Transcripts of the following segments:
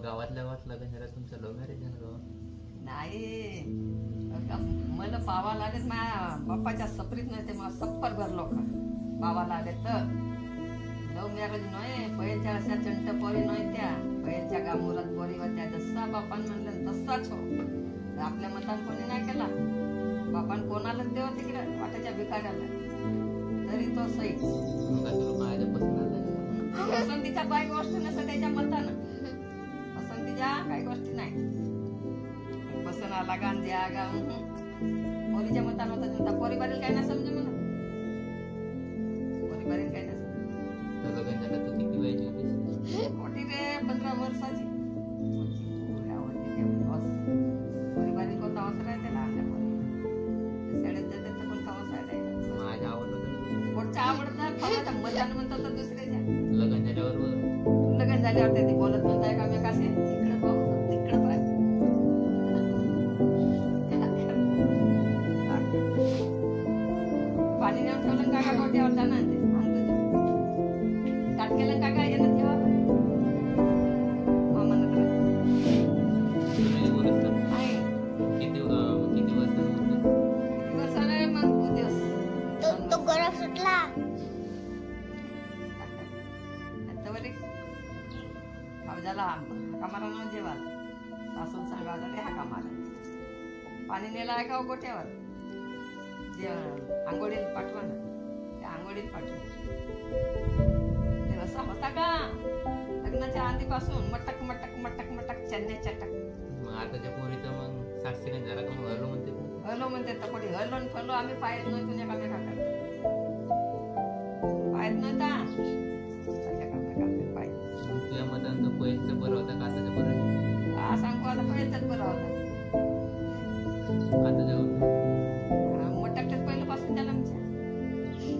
गावातल्या गावात लग्न झालं तुमचं लव्ह मॅरेज झालं गावात? नाही मला पावा लागत माझ्या बाप्पाच्या सपरीत नाही ते मला सप्पर भरलो का पावा लागत तर लव्ह मॅरेज नाही पहिल्याच्या अशा चंट पोरी नाही त्या पहिल्याच्या गामुरात पोरी होत्या जसा बापान म्हणलं तसाच हो आपल्या मतान कोणी नाही केला बापान कोणालाच देव तिकडे वाट्याच्या भिकाऱ्याला तरी तो सही पसंतीच्या काही गोष्ट नसतं त्याच्या मतानं पसंतीच्या काही गोष्टी नाही पसंत आला का द्या गा पोरीच्या मतानं होता जनता पोरी बारील काय नाही समजे मला पोरी बारील काय नाही लग्न झालं तू किती वयाची होतीस? मोठी रे 15 वर्षाची पोरी बारील कोणता अवसर आहे त्याला आपल्या पोरी शाळेत जाते तर कोणता अवसर आहे माझ्या आवडलं कोणता आवडतात कोणाच्या मतानं म्हणतात तर दुसऱ्याच्या लग्न झाल्यावर लग्न झाल्यावर ते बोलत म्हणताय का मी कसे इकडे बघ तिकडे पाय पाणी नेऊन ठेवलं काका गोट्यावर जाणार ते ताट केलं काका येणं जेव्हा मामानं किती वर्षाने मग तू दिवस तो गरज सुटला झाला कामाला न जेवा सासून सांगायचं रे हा कामाला पाणी नेला आहे का गोट्यावर जे आंघोळीला पाठवा ना त्या आंघोळीला पाठवा ते असा होता का लग्नाच्या आधीपासून मटक मटक मटक मटक चन्ने चटक मग आताच्या पोरीचं मग ऍक्सिडेंट झाला का मग हलो म्हणते हलो म्हणते तर कोणी हलो न फलो आम्ही पाहत नाही तुझ्या कामे काका पाहत नव्हता तुझ्या मतानं पहिल्याचं बरं होता का आताचं बरं हा सांगू आता पहिल्याच बरं होता आता जाऊन मटकतात पहिल्यापासून त्याला आमच्या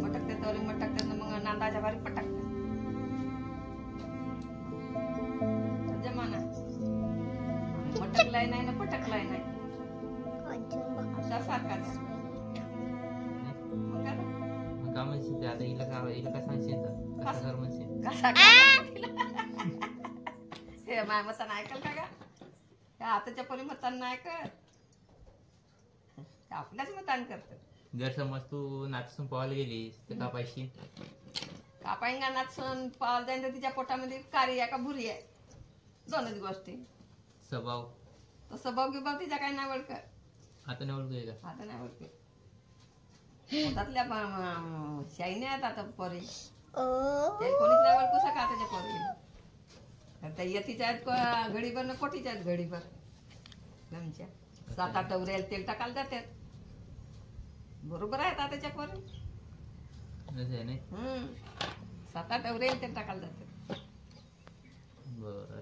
मटकतात मटकतात मग नांदाच्या बारी पटकतात जमाना मटकलाय नाही ना पटकलाय नाही अशा सारखाच मग का म्हणशील ते आता हिला का सांगशील कसा कर म्हणशील कसा हे माझ्या मतानं ऐकल का त्या आताच्या पोरी मतांना ऐकत आपल्याच मतान करतात जर समज तू नाचून पाहायला गेलीस तर का पाहिजे कापाईंगा नाचून पाहायला जाईन तर तिच्या पोटामध्ये कारी आहे का भुरी आहे दोनच गोष्टी स्वभाव तो स्वभाव गिभाव तिच्या काही नाही ओळखत आता नाही ओळखू का आता नाही ओळखत पोटातल्या शाईने आहेत आता पोरी ते कोणीच नाही ओळखू शका त्याच्या पोरीला त्या यतीच्या आहेत घडीभर ना कोटीच्या आहेत घडीभर गमच्या 7-8 डवऱ्याला तेल टाकायला जातात बरोबर आहेत आताच्या पोरी 7-8 डवऱ्याला तेल टाकायला जातात बरं